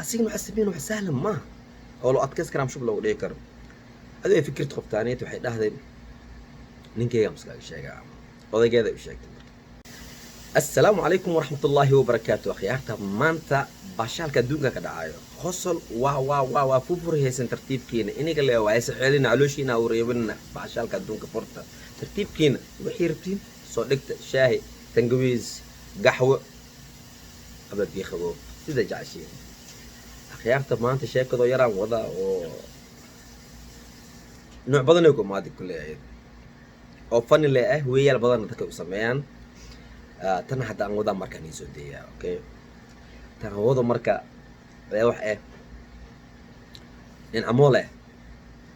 أصيغ محسبين وحسهل ما أولو أتكس كلام شغل لو ليكر هذا فكرة خفتانية وحيد هذا نينكي يمسك الشيء عام وذا جاذا بشيء. السلام عليكم ورحمة الله وبركاته أخي أختها مانتا باشالك دونك كدعايو خصل وا فوفر هيسن ترتيب كينا إني قال لي وعيس حيلين علوشينا وريبنا باشالك دونك فرطة ترتيب كينا وحي ربتين صدقت شاهي تنقويز قحوة أبد بيخبو سيدا جعشين أخي أختها مانتا شاكدو يران وضع نوع بدن يكون مادي كله عيد أو فن اللي ويا البدن تكو سميان تنا حتى أنودا مركا نيسو ديا أوكي تنودا مركا بيوح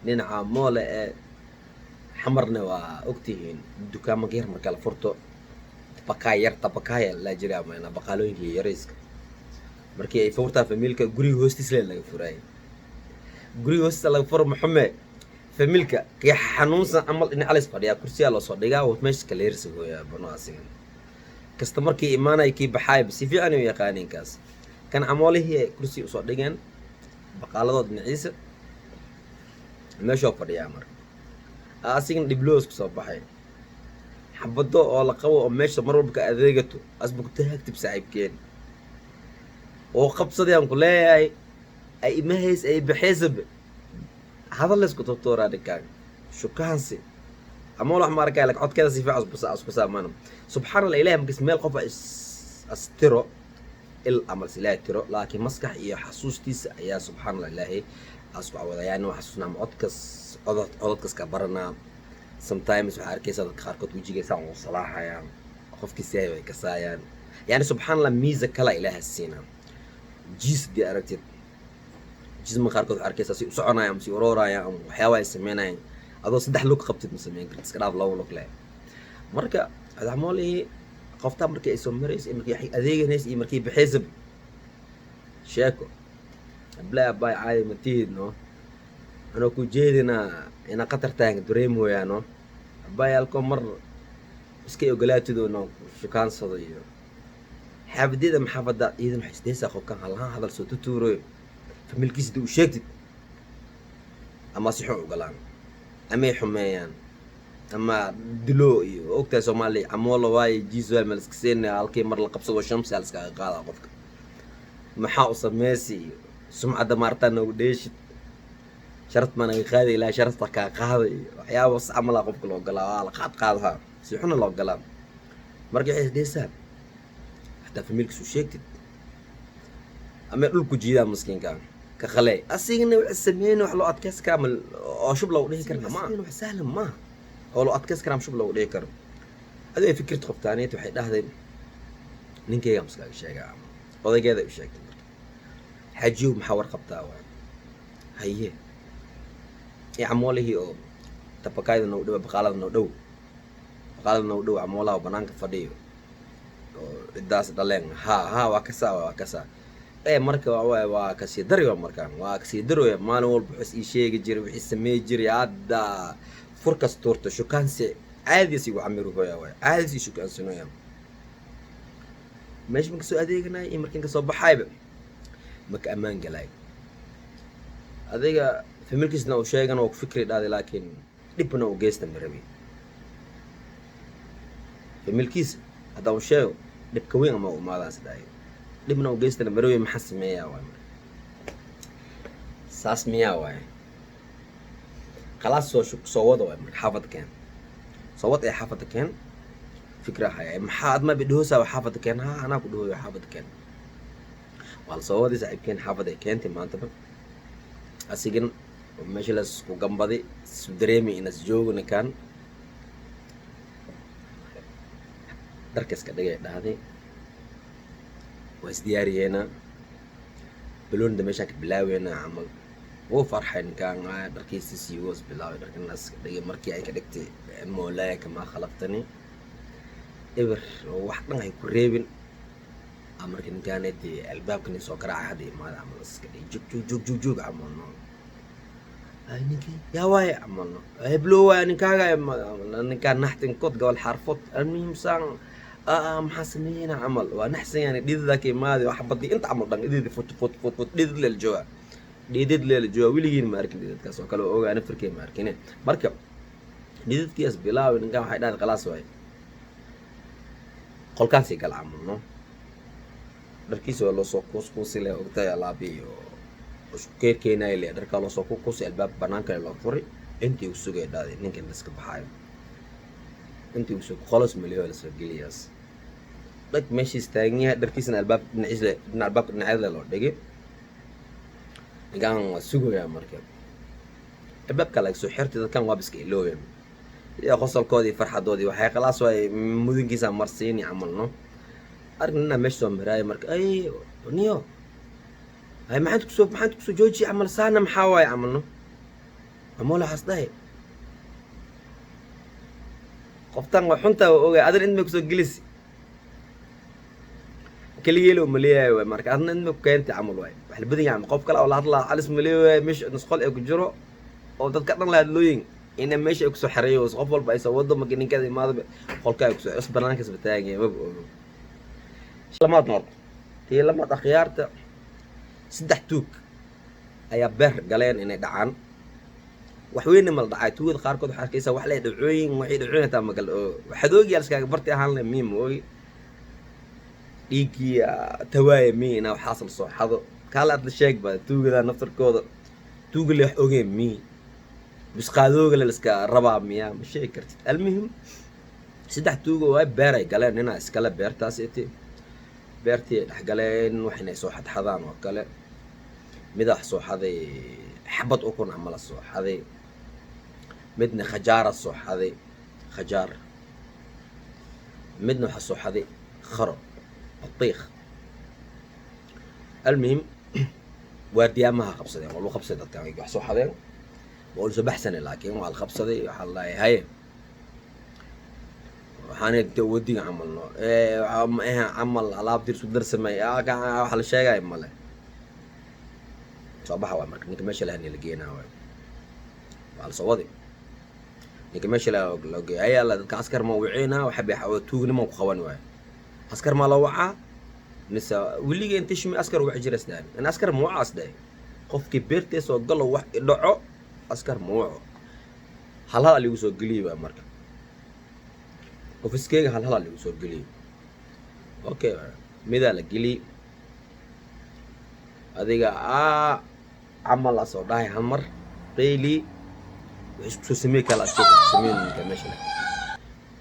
نين عمولة حمرنا وأكتين دكان مغير مركا لفرتو تبقاير لا جري أمانا بقالوين كي يريسك مركي أي فورتا فميلكا غوري هوستيس لين فراي غوري هوستيس لا فور محمد فميلكا كي حنونسا عمل إن على سفريا كرسي الله صدقا وتمشي كليرس يا بنو أسين كاستمركي إيمانا يكي بحاي بس في أنا ويقانين كاس كان عمولي هي كرسي وصدقان بقالة ضد عيسى ما شوف فريا عمر أسين دبلوس كسب بحاي حبضو ولا قوة وماشي مرة بك أذيقته أسبق تهكتب سعيب كين وقبص ديان كلها أي مهيس أي بحسب هذا اللي اسكت الطور هذا كان شو كانسي أمول أحمر قال عد كذا سيف عصبصا مانم سبحان الله إله مقسم ميل قف أسترو الأمر سلا ترو لكن مسكح إيه حسوستيس يا سبحان الله إلهي أسمع وذا يعني وحسوسنا عدكس كبرنا sometimes وحركيس هذا خاركت ويجي سام وصلاحة يعني خوف كساي وكسايان يعني سبحان الله ميزة كلا إله السينا جيس دي أركتي جسم خاركت حركيس سي سعنا يا مسي أورورا يا وحياة يسمينا adoo saddex lug qabtid ma sameyn kartid iska dhaaf laba lug leh marka adamolii qofta markay ay soo marayso markay adeeganayso iyo markay bixisab sheeko abla bay caadi ma tiidno ana ku jeedina ina qatar taang dareemoyaano bayalko mar iska ogolaatido no shukaansado iyo xabadida maxafada iidan xisdeesa qofkan halahan hadal soo tuuro familkiisa u sheegtid ama si xoo ogolaan أما حميان أما دلوي وقتها سومالي عمولة واي جيزوال مالسكسين هالكي مر القبصة والشمس هالسك قاعدة قفك محاوصة ميسي سمعة دمارتنا وديش شرط ما نبي خادي لا شرطك قاضي يا وص عملا قفك لو قلا قادها سيحنا لو قلا مرجع ديسان حتى في ملك سوشيكتد أما يقولكو جيدا مسكين كان كخلي أسيغنا السمين وحلو أتكاس كامل أو شو بلو ليه كرنا ما سهل ما أولو أتكاس كلام شو بلو ليه كرنا هذا فكرة خفتانية وحيد هذا نينكي يمسك الشيء عام وذا جاذا بشيء حجيو محور خبطاوة هي عمولي هي أو تبقايد نودو بقالة نودو عمولها وبنانك فديو الداس دلين ها وكسا marka waa ka sii darayo markaan waa ka sii darayo maalin walba xus ii sheegi jiray wixii sameey jiray hadda furkas toorto shukaansi caadi si wacmiru hooya way caadi si shukaansinoya meesh marka soo adeeganay in markaan ka soo baxayba marka amaan galay adiga familkiisna uu sheegan oo fikri dhaaday laakiin dibna uu geesta marabi familkiis hada uu sheego dibka weyn ama uu maadaas dhaay dibna u geystana marowe maxaa sameeyaa waay saas miyaa waay khalaas soo wada waay marka xaafadda keen soo wad ee xaafadda keen fikra haya maxaa adma bidhoosaa xaafadda keen haa anaa ku dhahooyo xaafadda keen waa soo wadi saaxiibkeen xaafadda ay keentay maantaba asigan meesha la isku gambaday isu dareemi inas joogna kaan darkaska dhagay dhahday واسديارينا بلون ده مشاكل بلاوينا عمل هو فرحان كان دركيس سيوز بلاوي درك الناس دقي مركي اي كدكتي مولاي كما خلقتني ابر واحد هاي كريبن امريكان كانت الباب كني سو قرا عادي ما عمل اسكدي جوج عملنا هاي نكي يا واي عملنا هي بلو يعني كاغا كان نحتن كود قبل حرفت المهم سان maxaa sameeyeyna camal waa naxsan yani dhididaa ka imaadi wax badii inta camal dhan dhidid fut dhidid leel jooga dhidid leel jooga weligiin ma arkin dhididkaas oo kale oo ogaan Afrikay ma arkin marka dhididkiis bilaaway ninkan waxay dhaad qalaas waay qolkaasi gal camal no dharkiisa waa loo soo kuuskuusile ogtay alaabiyo keerkeenay le dharka loo soo kuuskuusay albaab banaanka loo furay intii uu sugay dhaaday ninkan iska baxayo intii uu soo qolos miliyo la soo geliyaas dad meeshii istaagniya dharkiisana albaab dhinacyada loo dhigay ninkan waa sugaya markaa albaabka laga soo xirtay dadkan waa biska ilooyeen iyo qosolkoodii farxadoodii waxay khalaas way mudinkiisa marsiin camal no aragna meesha soo maraay marka ay niyo ay maxaad ku soo jooji camal saana maxaa waay camal no amoola xasday qoftan waa xunta oogay adan inta ku soo gelisi kaliyeelo maleeyay way marka adna inta ku keentay camal way wax la badan yahay qof kale oo la hadlaa alis maleeyay meesha nusqol ay ku jiro oo dadka dhan la hadlooyin ina meesha ay ku soo xareeyo qof walba ay soo wado makininkeeda imaado qolka ay ku soo isbanaanka isbataagay ma ogo lamaad noor tii lamaad akhyaarta saddex tuug ayaa beer galeen inay dhacaan wax weyn ma la dhacay tuugada qaarkood waxa arkaysa wax leh dhacooyin waxay dhacooyin taa magal oo waxaad oogay iskaga bartay ahaan la miim ooy dhiigii tawaaya miina waxaasal soo xado kala ad la sheeg baa tuugada naftarkooda tuuga leh oogay mii bis qaadooga la iska rabaa miya ma sheeg kartid almuhim saddex tuuga oo beer ay galeen inaa iskala beertaas intii beertii dhaxgaleen waxay soo xadxadaan oo kale midax soo xaday xabad u kun amal soo xaday midna khajaara soo xaday khajaar midna waxa soo xaday kharo batiikh المهم وارديا ما قبصدين والله قبصد dadkan ay wax soo xadeen oo soo baxsan laakiin waa qabsaday waxa la yahay waxaan inta wadiga camalno camal alaab dir soo darsamay waxa la sheegay male soo baxa waa marka ninka meesha lahayn la geeyna waa soo wadi ninka meesha la geeyay ayaa dadka askar ma wiciina waxa bay tuugnimo ku qaban waay askar ma la waca nisa wiliga inta shimi askar wax jirasdaan ana askar ma waca asday qofkii beertay soo galo wax dhaco askar ma waco halal ali soo galiyo marka ofiskeyga halal ali soo galiyo okay mida la gili adiga amal soo dhahay hamar qeyli وإيش سميه كلا سمين كمشي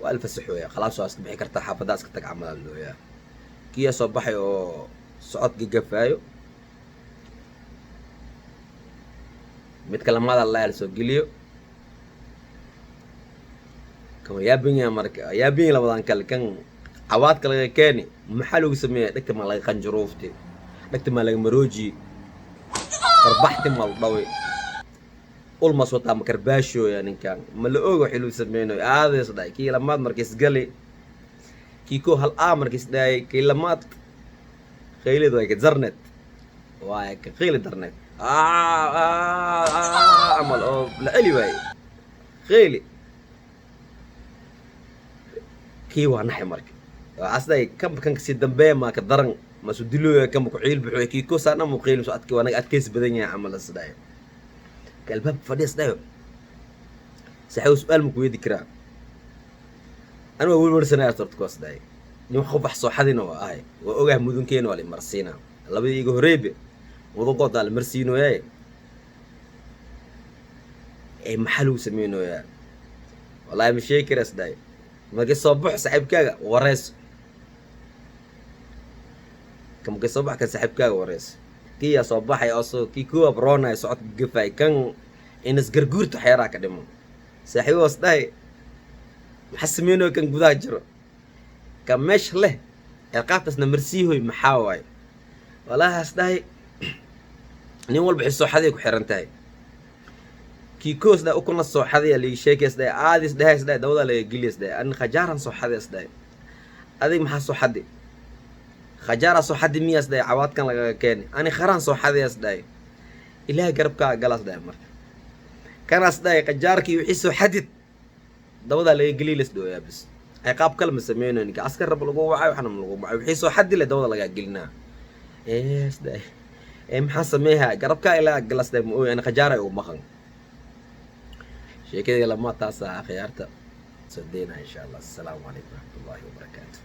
وألف سحوية خلاص أسك بحكي كرتا حافظ أسك تك عمل له يا كيا صباحي أو صعد جفايو بيتكلم هذا الله يلسو قليو كم يا بني يا مركا يا بني لبضان كان عواد كلا كاني محلو يسميه دكت ما لاقي خنجروفتي دكت ما لاقي مروجي ربحت مال ضوي أول ما صوتها مكرباشو يعني كان ملؤوه حلو يسمينه هذا صدق كي لما مركز قلي كيكو هالآمر كيس داي كي لما خيلي ذويك زرنت وايك خيلي درنت عمل لا anyway خيلي كي وانا حمرك عصدي كم كان كسي دمبي ما كدرن ما سدلو كم كعيل بحوي كيكو سانا مقيل ساعتك وانا اتكيس بدنيا عمل الصدايق الباب فديس ده سحوي سؤال مكويدي كرا انا اول مره سنه صرت كوس داي نيو خبح صوحدينا واهي واوغاه مدنكين ولا مرسينا لبدي igu horeebe wado qodaal marsiino yaay ee maxal uu sameeyno yaa wallahi ma sheey karas daay markii soo baxo saaxiibkaaga wareys ka soo baxo saaxiibkaaga wareys كي صباحي أصو كي كوا برونا يسعد جفاي كان إنس جرجورت حيرا كدمو ساحي وصداي محسمينه كان جودا جرو كان مش له القاطس نمرسيه محاوي والله هصداي نيول بحسو حدي كحرنتاي كي كوس دا أكون الصو حدي اللي شيكس دا عادي ده ده دودا اللي جليس ده أن خجارن صو حدي صداي هذي محسو حدي خجارة صو حد مياس داي عواد كان لغا كيني أنا خران صو حد ياس داي إلهي قربكا قلاص داي مرك كان أس داي قجاركي يحسو حدد دودا لي قليلس دو يا بس عقاب كلمة سمينا إنك عسكر رب لقوا وعي وحنا من لقوا وعي وحيسوا حد اللي دولة لقى قلنا إيه ده إيه محسميها قرب كايلا جلس ده مو أنا خجارة ومخن شيء كده لما تاسع خيارته سدينا إن شاء الله. السلام عليكم ورحمة الله وبركاته.